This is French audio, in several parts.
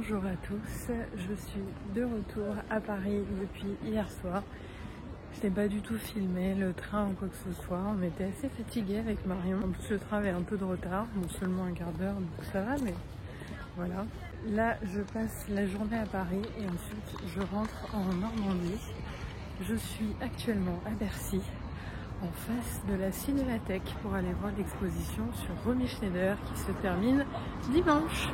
Bonjour à tous, je suis de retour à Paris depuis hier soir. Je n'ai pas du tout filmé le train ou quoi que ce soit, on était assez fatigués avec Marion. En plus le train avait un peu de retard, bon seulement un quart d'heure donc ça va, mais voilà. Là je passe la journée à Paris et ensuite je rentre en Normandie. Je suis actuellement à Bercy, en face de la Cinémathèque pour aller voir l'exposition sur Romy Schneider qui se termine dimanche.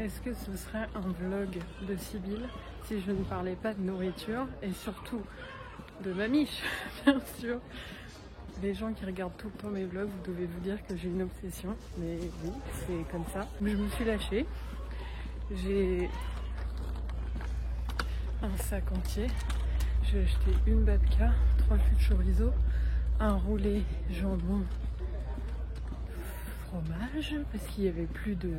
Est-ce que ce serait un vlog de Sibylle si je ne parlais pas de nourriture et surtout de ma miche, bien sûr. Les gens qui regardent tout le temps mes vlogs, vous devez vous dire que j'ai une obsession, mais oui, c'est comme ça. Je me suis lâchée, j'ai un sac entier, j'ai acheté une babka, 3 fûts de chorizo, un roulé jambon fromage, parce qu'il n'y avait plus de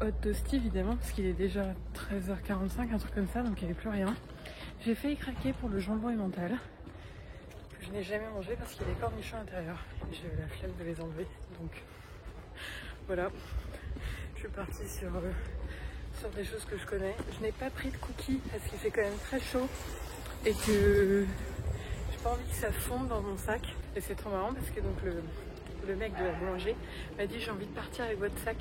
hot toasty évidemment parce qu'il est déjà 13h45, un truc comme ça, donc il n'y avait plus rien. J'ai failli craquer pour le jambon emmental que je n'ai jamais mangé parce qu'il y a des cornichons à l'intérieur. J'ai eu la flemme de les enlever, donc voilà. Je suis partie sur des choses que je connais. Je n'ai pas pris de cookies parce qu'il fait quand même très chaud et que j'ai pas envie que ça fonde dans mon sac. Et c'est trop marrant parce que donc le mec de la boulangerie m'a dit j'ai envie de partir avec votre sac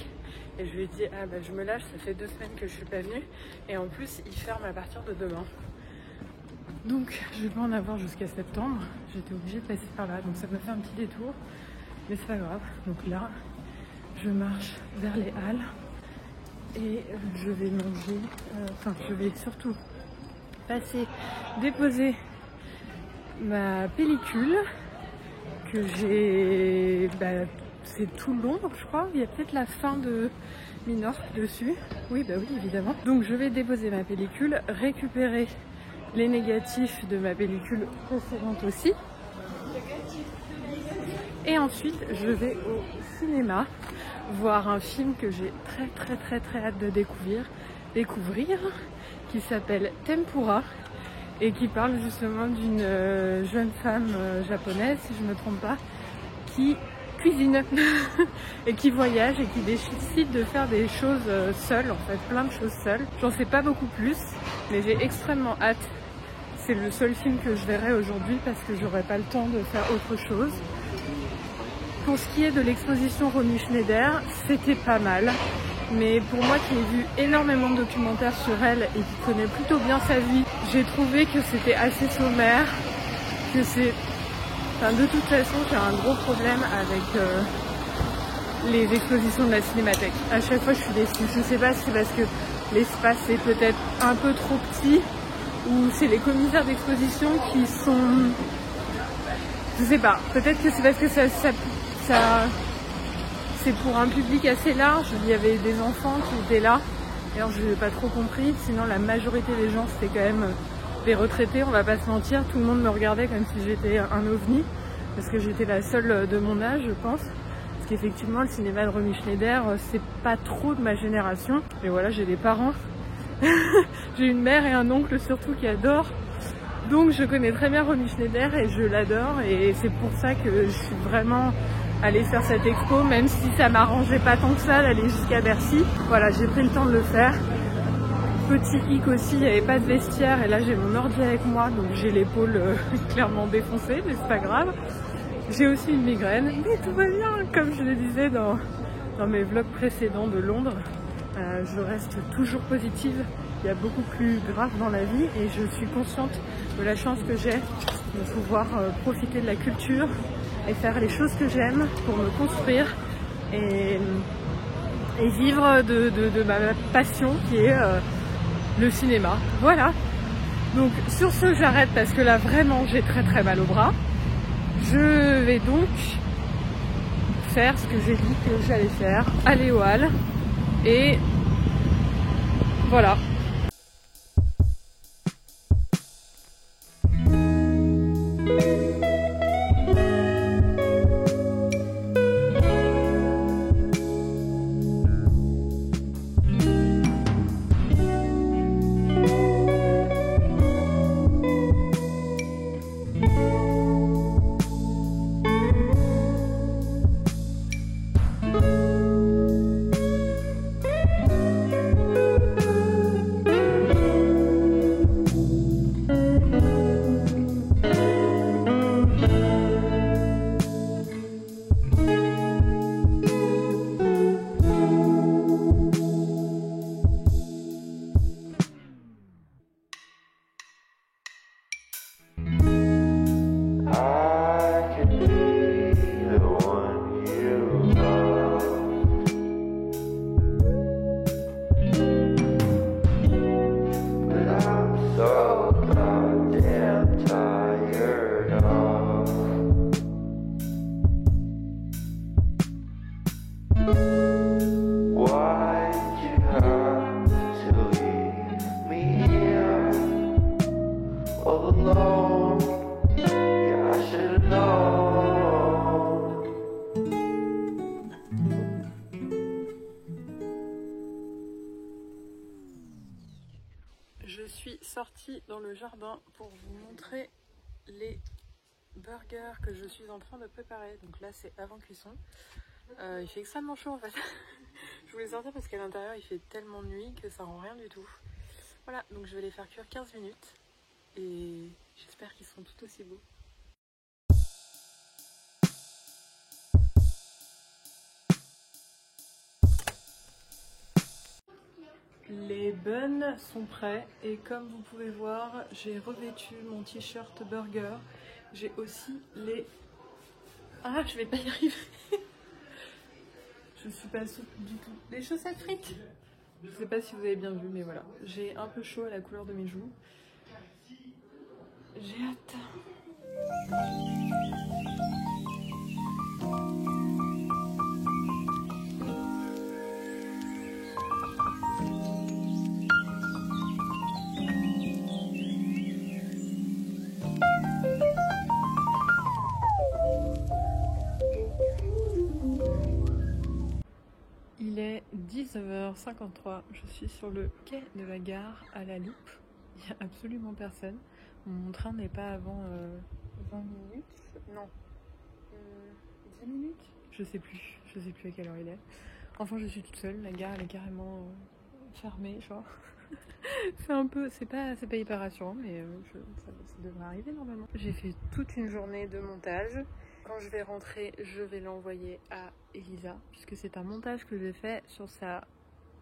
et je lui ai dit ah bah je me lâche, ça fait 2 semaines que je suis pas venue et en plus il ferme à partir de demain, donc je vais pas en avoir jusqu'à septembre. J'étais obligée de passer par là, donc ça me fait un petit détour mais c'est pas grave. Donc là je marche vers les halles et je vais manger, je vais surtout déposer ma pellicule que j'ai, c'est tout long je crois, il y a peut-être la fin de Minorque dessus. Oui, bah oui, évidemment. Donc je vais déposer ma pellicule, récupérer les négatifs de ma pellicule précédente aussi. Et ensuite, je vais au cinéma voir un film que j'ai très hâte de découvrir, qui s'appelle Tempura et qui parle justement d'une jeune femme japonaise, si je ne me trompe pas, qui cuisine et qui voyage et qui décide de faire des choses seule, en fait, plein de choses seule. J'en sais pas beaucoup plus, mais j'ai extrêmement hâte. C'est le seul film que je verrai aujourd'hui parce que j'aurai pas le temps de faire autre chose. Pour ce qui est de l'exposition Romy Schneider, c'était pas mal. Mais pour moi qui ai vu énormément de documentaires sur elle et qui connaît plutôt bien sa vie, j'ai trouvé que c'était assez sommaire, que c'est... Enfin, de toute façon, j'ai un gros problème avec les expositions de la Cinémathèque. À chaque fois, je suis déçue. Je sais pas si c'est parce que l'espace est peut-être un peu trop petit ou c'est les commissaires d'exposition qui sont... Je sais pas. Peut-être que c'est parce que ça c'est pour un public assez large. Il y avait des enfants qui étaient là. Et alors, je n'ai pas trop compris. Sinon, la majorité des gens, c'était quand même... des retraités, on va pas se mentir, tout le monde me regardait comme si j'étais un ovni, parce que j'étais la seule de mon âge, je pense. Parce qu'effectivement, le cinéma de Romy Schneider, c'est pas trop de ma génération. Mais voilà, j'ai des parents. J'ai une mère et un oncle surtout qui adorent. Donc je connais très bien Romy Schneider et je l'adore. Et c'est pour ça que je suis vraiment allée faire cette expo, même si ça m'arrangeait pas tant que ça d'aller jusqu'à Bercy. Voilà, j'ai pris le temps de le faire. Petit hic aussi, il n'y avait pas de vestiaire et là j'ai mon ordi avec moi, donc j'ai l'épaule clairement défoncée, mais c'est pas grave. J'ai aussi une migraine, mais tout va bien, comme je le disais dans mes vlogs précédents de Londres. Je reste toujours positive, il y a beaucoup plus grave dans la vie et je suis consciente de la chance que j'ai de pouvoir profiter de la culture et faire les choses que j'aime pour me construire et vivre de ma passion qui est... le cinéma, voilà. Donc sur ce j'arrête parce que là vraiment j'ai très mal au bras. Je vais donc faire ce que j'ai dit que j'allais faire, aller au hall et voilà. Je suis sortie dans le jardin pour vous montrer les burgers que je suis en train de préparer. Donc là c'est avant cuisson. Il fait extrêmement chaud en fait. Je voulais sortir parce qu'à l'intérieur il fait tellement nuit que ça rend rien du tout. Voilà, donc je vais les faire cuire 15 minutes et j'espère qu'ils seront tout aussi beaux. Les buns sont prêts et comme vous pouvez voir, j'ai revêtu mon t-shirt burger. J'ai aussi les... Ah, je vais pas y arriver. Je suis pas souple du tout. Les chaussettes frites. Je sais pas si vous avez bien vu, mais voilà. J'ai un peu chaud à la couleur de mes joues. J'ai hâte. 19h53, je suis sur le quai de la gare à la Loupe. Il n'y a absolument personne. Mon train n'est pas avant 20 minutes. Non, 10 minutes. Je sais plus à quelle heure il est. Enfin, je suis toute seule. La gare elle est carrément fermée, genre. c'est pas hyper rassurant, mais ça devrait arriver normalement. J'ai fait toute une journée de montage. Quand je vais rentrer, je vais l'envoyer à Elisa, puisque c'est un montage que j'ai fait sur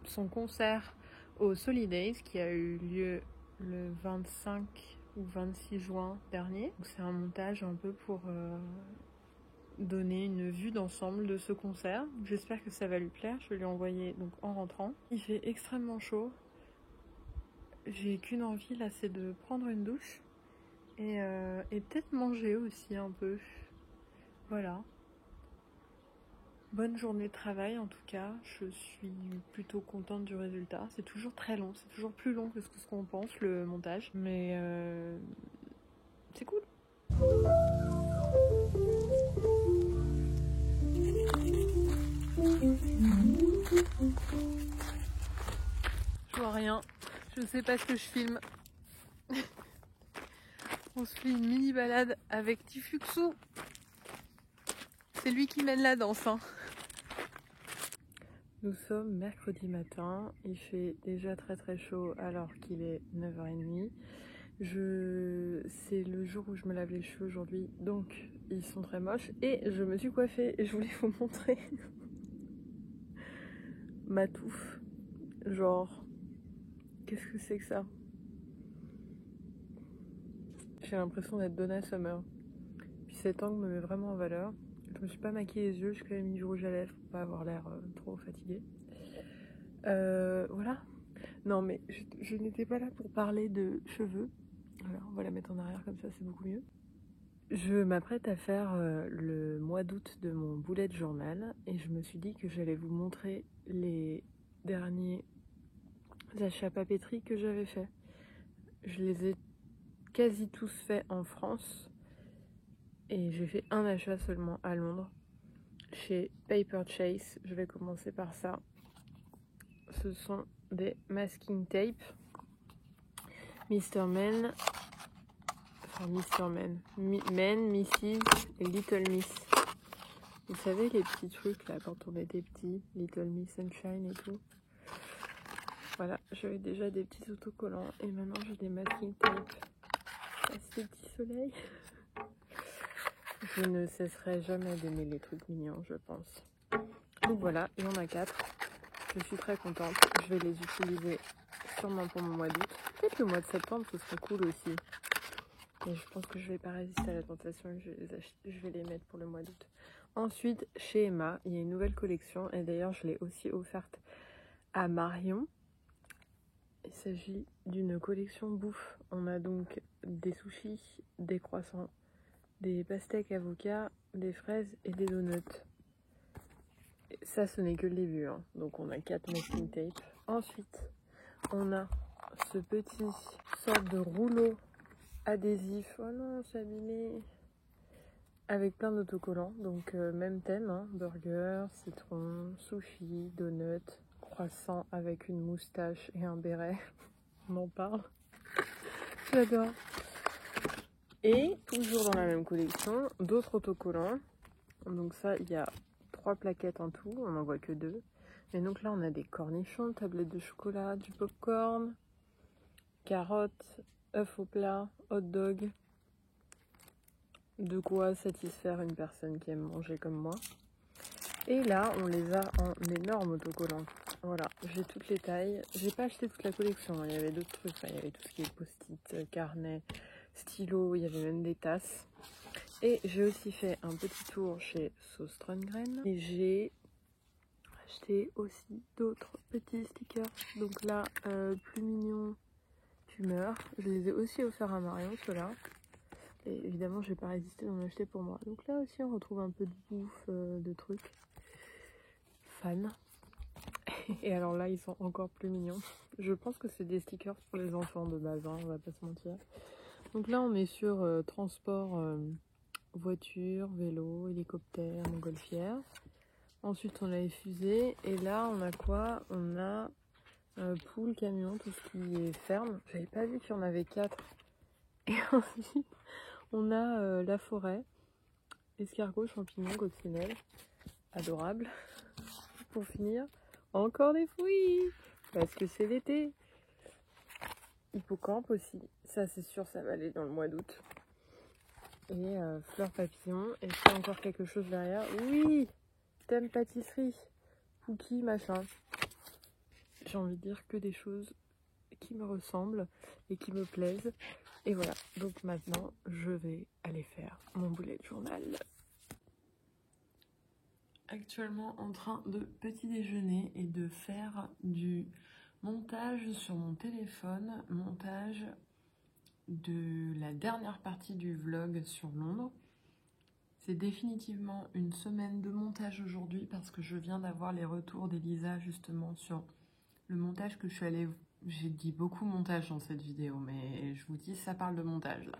son concert au Solidays qui a eu lieu le 25 ou 26 juin dernier. C'est un montage un peu pour donner une vue d'ensemble de ce concert. J'espère que ça va lui plaire. Je vais lui envoyer donc en rentrant. Il fait extrêmement chaud. J'ai qu'une envie là, c'est de prendre une douche et peut-être manger aussi un peu. Voilà. Bonne journée de travail en tout cas. Je suis plutôt contente du résultat. C'est toujours très long, c'est toujours plus long que ce qu'on pense le montage, mais c'est cool. Je vois rien, je sais pas ce que je filme. On se fait une mini balade avec Tifuxu. C'est lui qui mène la danse, hein. Nous sommes mercredi matin, il fait déjà très très chaud alors qu'il est 9h30. C'est le jour où je me lave les cheveux aujourd'hui, donc ils sont très moches. Et je me suis coiffée et je voulais vous montrer ma touffe. Genre, qu'est-ce que c'est que ça? J'ai l'impression d'être Donna Summer. Puis cet angle me met vraiment en valeur. Je me suis pas maquillée les yeux, j'ai quand même mis du rouge à lèvres pour pas avoir l'air trop fatiguée. Voilà. Non mais je n'étais pas là pour parler de cheveux. Alors on va la mettre en arrière comme ça, c'est beaucoup mieux. Je m'apprête à faire le mois d'août de mon bullet journal et je me suis dit que j'allais vous montrer les derniers achats papeterie que j'avais fait. Je les ai quasi tous faits en France et j'ai fait un achat seulement à Londres chez Paper Chase. Je vais commencer par ça. Ce sont des masking tape Mr. Men, enfin Mr. Men, Men, Mrs. et Little Miss. Vous savez les petits trucs là quand on était petit, Little Miss Sunshine et tout. Voilà, j'avais déjà des petits autocollants et maintenant j'ai des masking tape. Ah, ce petit soleil. Je ne cesserai jamais d'aimer les trucs mignons, je pense. Donc voilà, il y en a 4. Je suis très contente. Je vais les utiliser sûrement pour mon mois d'août. Peut-être le mois de septembre, ce serait cool aussi. Mais je pense que je vais pas résister à la tentation et je vais les mettre pour le mois d'août. Ensuite, chez Emma, il y a une nouvelle collection. Et d'ailleurs, je l'ai aussi offerte à Marion. Il s'agit d'une collection bouffe. On a donc des sushis, des croissants, des pastèques avocats, des fraises et des donuts. Ça, ce n'est que le début, hein. Donc on a 4 masking tape. Ensuite, on a ce petit sorte de rouleau adhésif. Oh non, c'est abîmé. Avec plein d'autocollants. Donc même thème, hein. Burger, citron, sushi, donut, croissant avec une moustache et un béret. On en parle. J'adore. Et toujours dans la même collection, d'autres autocollants. Donc ça, il y a 3 plaquettes en tout, on n'en voit que 2. Et donc là, on a des cornichons, tablettes de chocolat, du popcorn, carottes, œufs au plat, hot dog. De quoi satisfaire une personne qui aime manger comme moi. Et là, on les a en énorme autocollant. Voilà, j'ai toutes les tailles. J'ai pas acheté toute la collection, hein. Il y avait d'autres trucs. Enfin, il y avait tout ce qui est post-it, carnet, stylo, il y avait même des tasses. Et j'ai aussi fait un petit tour chez Sauce Strongren. Et j'ai acheté aussi d'autres petits stickers. Donc là, plus mignon, tu meurs. Je les ai aussi offerts à Marion, ceux-là. Et évidemment, je n'ai pas résisté d'en acheter pour moi. Donc là aussi, on retrouve un peu de bouffe, de trucs. Fan. Et alors là, ils sont encore plus mignons. Je pense que c'est des stickers pour les enfants de base, hein, on va pas se mentir. Donc là, on est sur transport, voiture, vélo, hélicoptère, montgolfière. Ensuite on l'a effusé. Et là on a quoi? On a poule, camion, tout ce qui est ferme. J'avais pas vu qu'il y en avait 4. Et ensuite on a la forêt. Escargot, champignons, coccinelle. Adorable. Pour finir, encore des fruits. Parce que c'est l'été. Hippocampe aussi. Ça c'est sûr, ça va aller dans le mois d'août. Et fleurs papillons. Et puis encore quelque chose derrière. Oui, thème pâtisserie. Cookies, machin. J'ai envie de dire que des choses qui me ressemblent et qui me plaisent. Et voilà. Donc maintenant, je vais aller faire mon bullet journal. Actuellement en train de petit déjeuner et de faire du montage sur mon téléphone. Montage de la dernière partie du vlog sur Londres. C'est définitivement une semaine de montage aujourd'hui parce que je viens d'avoir les retours d'Elisa justement sur le montage que je suis allée... J'ai dit beaucoup montage dans cette vidéo, mais je vous dis, ça parle de montage là.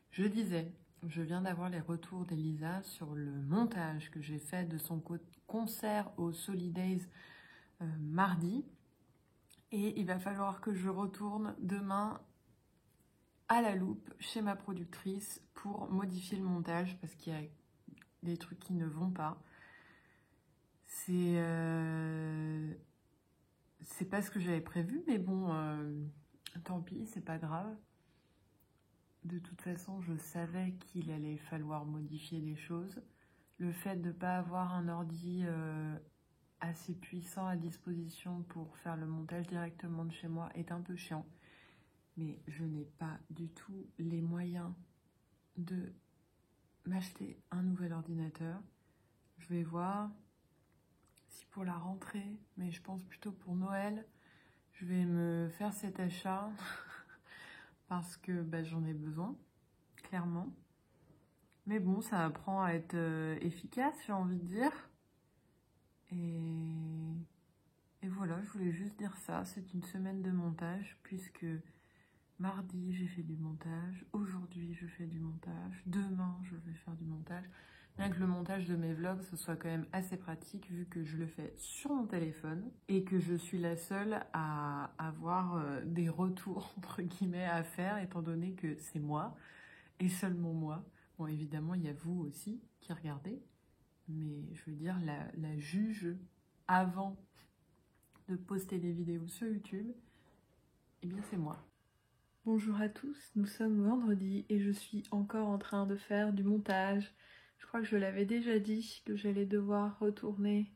Je disais, je viens d'avoir les retours d'Elisa sur le montage que j'ai fait de son concert au Solidays mardi. Et il va falloir que je retourne demain à la loupe chez ma productrice pour modifier le montage parce qu'il y a des trucs qui ne vont pas. C'est pas ce que j'avais prévu, mais bon, tant pis, c'est pas grave. De toute façon, je savais qu'il allait falloir modifier des choses. Le fait de ne pas avoir un ordi assez puissant à disposition pour faire le montage directement de chez moi est un peu chiant. Mais je n'ai pas du tout les moyens de m'acheter un nouvel ordinateur. Je vais voir si pour la rentrée, mais je pense plutôt pour Noël, je vais me faire cet achat parce que j'en ai besoin, clairement. Mais bon, ça apprend à être efficace, j'ai envie de dire. Et voilà, je voulais juste dire ça. C'est une semaine de montage puisque mardi, j'ai fait du montage. Aujourd'hui, je fais du montage. Demain, je vais faire du montage. Bien que le montage de mes vlogs, ce soit quand même assez pratique vu que je le fais sur mon téléphone et que je suis la seule à avoir des retours, entre guillemets, à faire étant donné que c'est moi et seulement moi. Bon, évidemment, il y a vous aussi qui regardez, mais je veux dire, la juge avant de poster des vidéos sur YouTube, eh bien c'est moi. Bonjour à tous, nous sommes vendredi et je suis encore en train de faire du montage. Je crois que je l'avais déjà dit que j'allais devoir retourner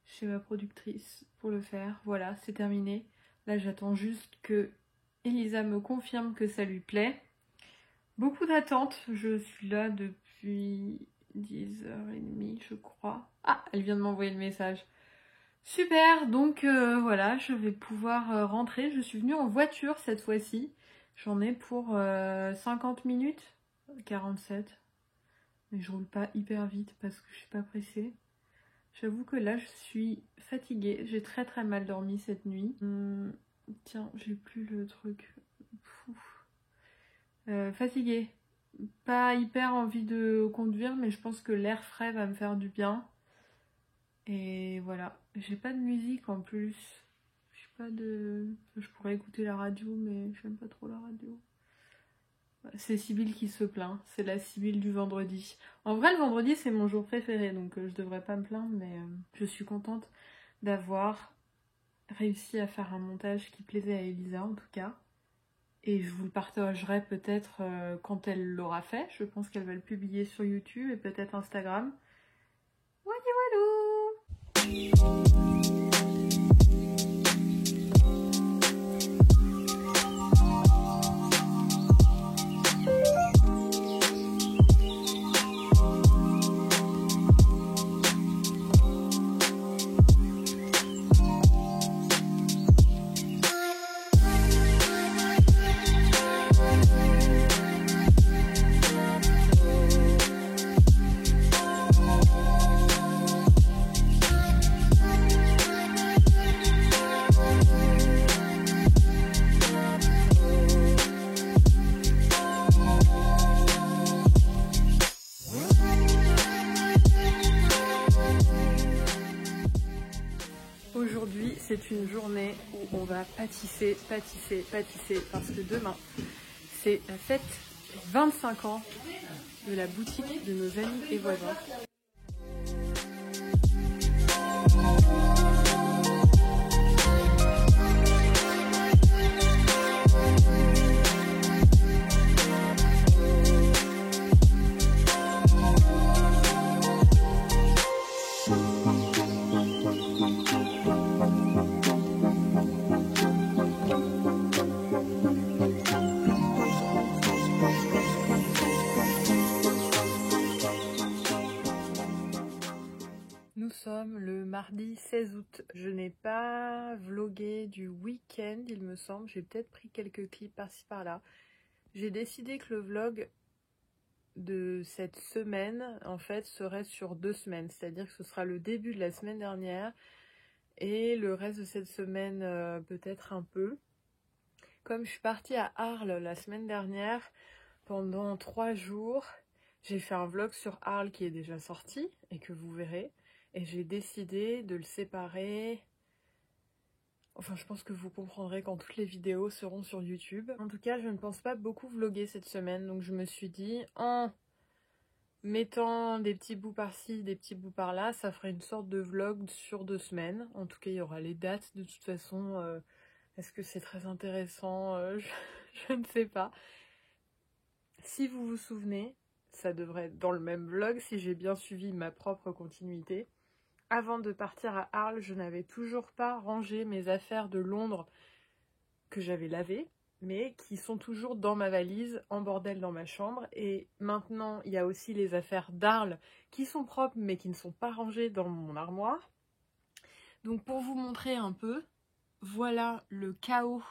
chez ma productrice pour le faire. Voilà, c'est terminé. Là, j'attends juste que Elisa me confirme que ça lui plaît. Beaucoup d'attentes. Je suis là depuis 10h30, je crois. Ah, elle vient de m'envoyer le message. Super, donc voilà, je vais pouvoir rentrer. Je suis venue en voiture cette fois-ci. J'en ai pour 50 minutes, 47. Mais je roule pas hyper vite parce que je suis pas pressée. J'avoue que là, je suis fatiguée. J'ai très très mal dormi cette nuit. Tiens, j'ai plus le truc. Fatiguée. Pas hyper envie de conduire, mais je pense que l'air frais va me faire du bien. Et voilà. J'ai pas de musique en plus. J'ai pas de... Je pourrais écouter la radio, mais j'aime pas trop la radio. C'est Sybille qui se plaint, c'est la Sybille du vendredi. En vrai, le vendredi, c'est mon jour préféré, donc je devrais pas me plaindre, mais je suis contente d'avoir réussi à faire un montage qui plaisait à Elisa, en tout cas. Et je vous le partagerai peut-être quand elle l'aura fait. Je pense qu'elle va le publier sur YouTube et peut-être Instagram. Wadi wadou! c'est une journée où on va pâtisser, pâtisser, pâtisser, parce que demain, c'est la fête 25 ans de la boutique de nos amis et voisins. Nous sommes le mardi 16 août. Je n'ai pas vlogué du week-end, il me semble. J'ai peut-être pris quelques clips par-ci par-là. J'ai décidé que le vlog de cette semaine, en fait, serait sur 2 semaines. C'est-à-dire que ce sera le début de la semaine dernière et le reste de cette semaine, peut-être un peu. Comme je suis partie à Arles la semaine dernière, pendant 3 jours, j'ai fait un vlog sur Arles qui est déjà sorti et que vous verrez. Et j'ai décidé de le séparer. Enfin, je pense que vous comprendrez quand toutes les vidéos seront sur YouTube. En tout cas, je ne pense pas beaucoup vlogger cette semaine. Donc je me suis dit, en mettant des petits bouts par-ci, des petits bouts par-là, ça ferait une sorte de vlog sur 2 semaines. En tout cas, il y aura les dates de toute façon. Est-ce que c'est très intéressant? Je ne sais pas. Si vous vous souvenez, ça devrait être dans le même vlog si j'ai bien suivi ma propre continuité. Avant de partir à Arles, je n'avais toujours pas rangé mes affaires de Londres que j'avais lavées, mais qui sont toujours dans ma valise, en bordel dans ma chambre. Et maintenant, il y a aussi les affaires d'Arles qui sont propres, mais qui ne sont pas rangées dans mon armoire. Donc pour vous montrer un peu, voilà le chaos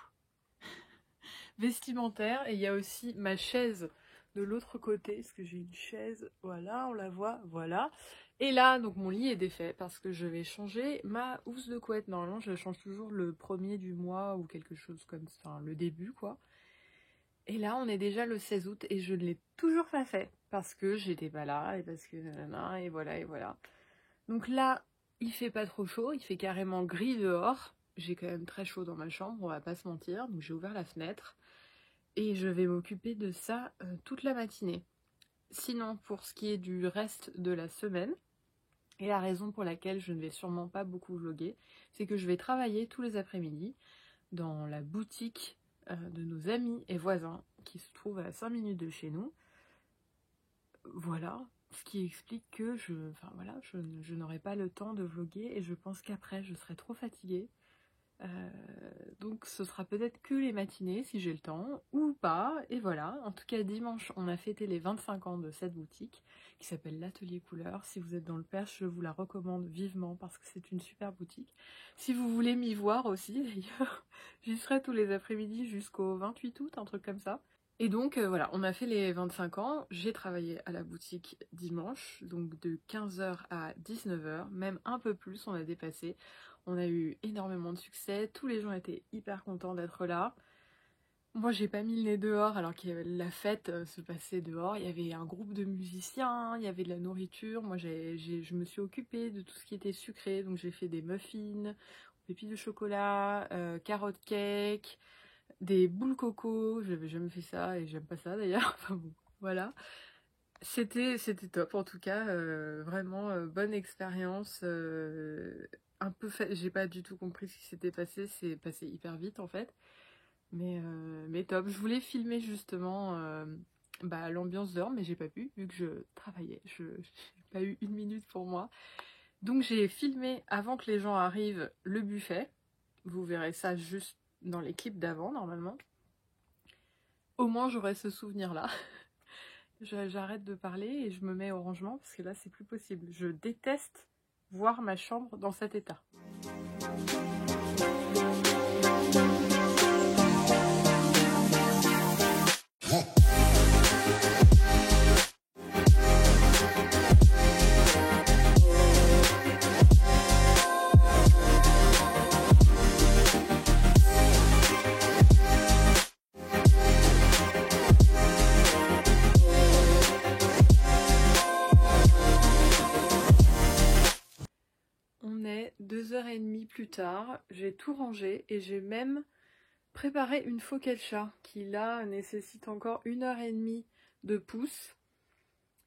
vestimentaire. Et il y a aussi ma chaise de l'autre côté, parce que j'ai une chaise, voilà, on la voit, voilà. Et là, donc mon lit est défait parce que je vais changer ma housse de couette. Normalement, je change toujours le 1er du mois ou quelque chose comme ça, enfin, le début quoi. Et là, on est déjà le 16 août et je ne l'ai toujours pas fait parce que j'étais pas là et parce que nanana, et voilà et voilà. Donc là, il fait pas trop chaud, il fait carrément gris dehors. J'ai quand même très chaud dans ma chambre, on va pas se mentir. Donc j'ai ouvert la fenêtre et je vais m'occuper de ça toute la matinée. Sinon, pour ce qui est du reste de la semaine, et la raison pour laquelle je ne vais sûrement pas beaucoup vlogger, c'est que je vais travailler tous les après-midi dans la boutique de nos amis et voisins qui se trouve à 5 minutes de chez nous. Voilà, ce qui explique que je n'aurai pas le temps de vlogger et je pense qu'après je serai trop fatiguée. Donc ce sera peut-être que les matinées si j'ai le temps ou pas, et voilà. En tout cas dimanche on a fêté les 25 ans de cette boutique qui s'appelle l'Atelier Couleur. Si vous êtes dans le Perche, je vous la recommande vivement parce que c'est une super boutique. Si vous voulez m'y voir aussi d'ailleurs, j'y serai tous les après-midi jusqu'au 28 août, un truc comme ça. Et donc voilà, on a fait les 25 ans, j'ai travaillé à la boutique dimanche, donc de 15h à 19h, même un peu plus, on a dépassé. On a eu énormément de succès, tous les gens étaient hyper contents d'être là. Moi j'ai pas mis le nez dehors alors que la fête se passait dehors, il y avait un groupe de musiciens, il y avait de la nourriture. Moi je me suis occupée de tout ce qui était sucré, donc j'ai fait des muffins, pépites de chocolat, carotte cake, des boules coco. J'avais jamais fait ça et j'aime pas ça d'ailleurs. Enfin bon, voilà. C'était top en tout cas, vraiment bonne expérience. Un peu j'ai pas du tout compris ce qui s'était passé, c'est passé hyper vite en fait. Mais top. Je voulais filmer justement l'ambiance dehors, mais j'ai pas pu vu que je travaillais. Je n'ai pas eu 1 minute pour moi. Donc j'ai filmé avant que les gens arrivent le buffet. Vous verrez ça juste dans les clips d'avant normalement. Au moins j'aurai ce souvenir là. J'arrête de parler et je me mets au rangement parce que là c'est plus possible. Je déteste voir ma chambre dans cet état. tard, j'ai tout rangé et j'ai même préparé une focaccia qui là nécessite encore 1h30 de pouce.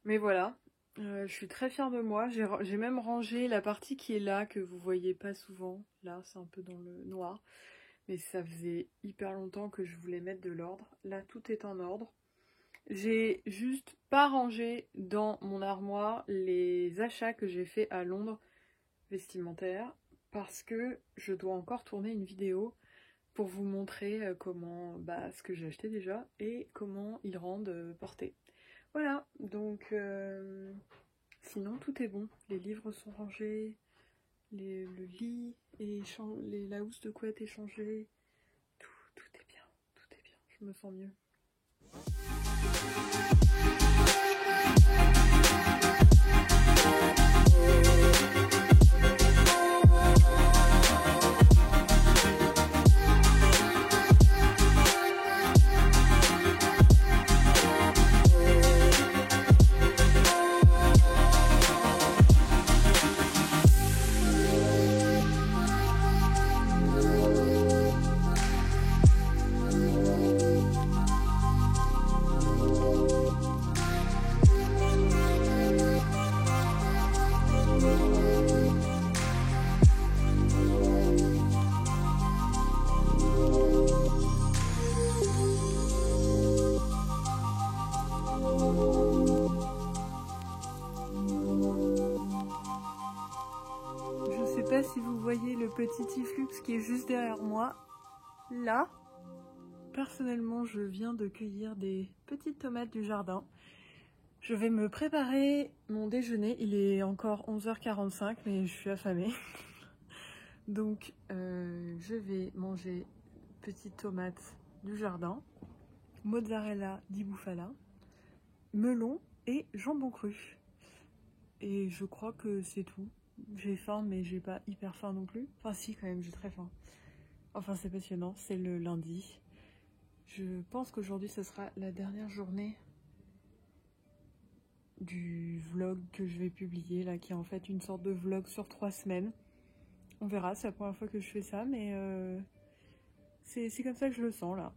Mais voilà, je suis très fière de moi. J'ai même rangé la partie qui est là, que vous voyez pas souvent. Là, c'est un peu dans le noir. Mais ça faisait hyper longtemps que je voulais mettre de l'ordre. Là, tout est en ordre. J'ai juste pas rangé dans mon armoire les achats que j'ai fait à Londres vestimentaires parce que je dois encore tourner une vidéo pour vous montrer comment, ce que j'ai acheté déjà et comment ils rendent portés. Voilà, donc sinon tout est bon. Les livres sont rangés, le lit et la housse de couette est changée. Tout est bien, tout est bien. Je me sens mieux. Je sais pas si vous voyez le petit Tiflux qui est juste derrière moi. Là, personnellement, je viens de cueillir des petites tomates du jardin. Je vais me préparer mon déjeuner. Il est encore 11h45, mais je suis affamée. Donc, je vais manger petites tomates du jardin, mozzarella di bufala, melon et jambon cru. Et je crois que c'est tout. J'ai faim, mais j'ai pas hyper faim non plus. Enfin si, quand même, j'ai très faim. Enfin, c'est passionnant, c'est le lundi. Je pense qu'aujourd'hui, ce sera la dernière journée du vlog que je vais publier, là, qui est en fait une sorte de vlog sur 3 semaines. On verra, c'est la première fois que je fais ça, mais c'est comme ça que je le sens, là.